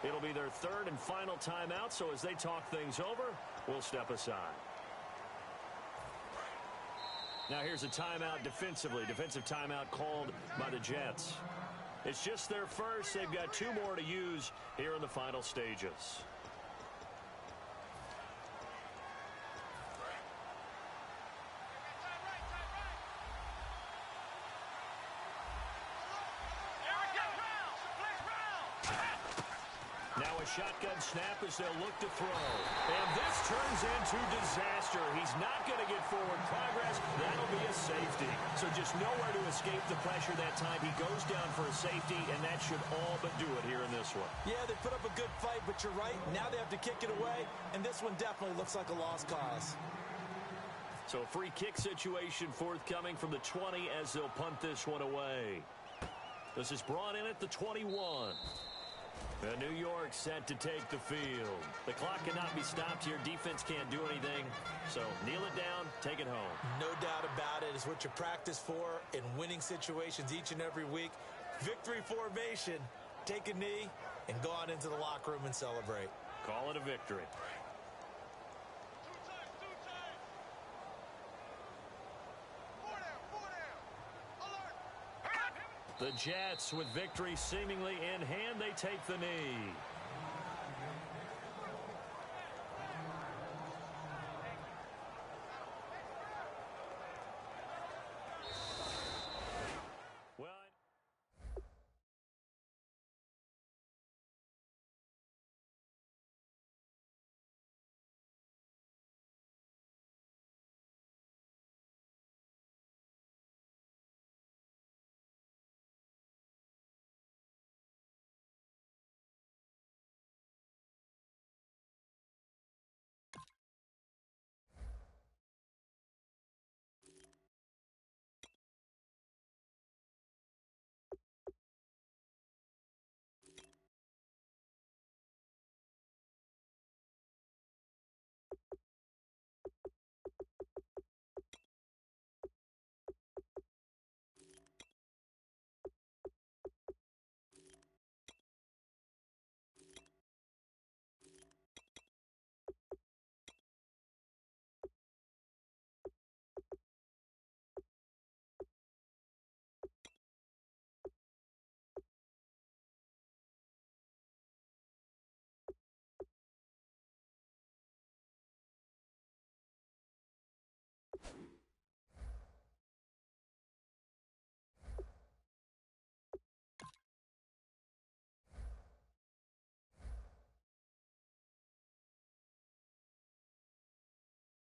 It'll be their third and final timeout, so as they talk things over, we'll step aside. Now here's a timeout defensively. Defensive timeout called by the Jets. It's just their first. They've got two more to use here in the final stages. Now a shotgun snap as they'll look to throw. And this turns into disaster. He's not going to get forward progress. That'll be a safety. So just nowhere to escape the pressure that time. He goes down for a safety, and that should all but do it here in this one. Yeah, they put up a good fight, but you're right. Now they have to kick it away, and this one definitely looks like a lost cause. So a free kick situation forthcoming from the 20 as they'll punt this one away. This is brought in at the 21. And New York set to take the field. The clock cannot be stopped here. Defense can't do anything. So kneel it down, take it home. No doubt about it. It's what you practice for in winning situations each and every week. Victory formation. Take a knee and go on into the locker room and celebrate. Call it a victory. The Jets, with victory seemingly in hand, they take the knee.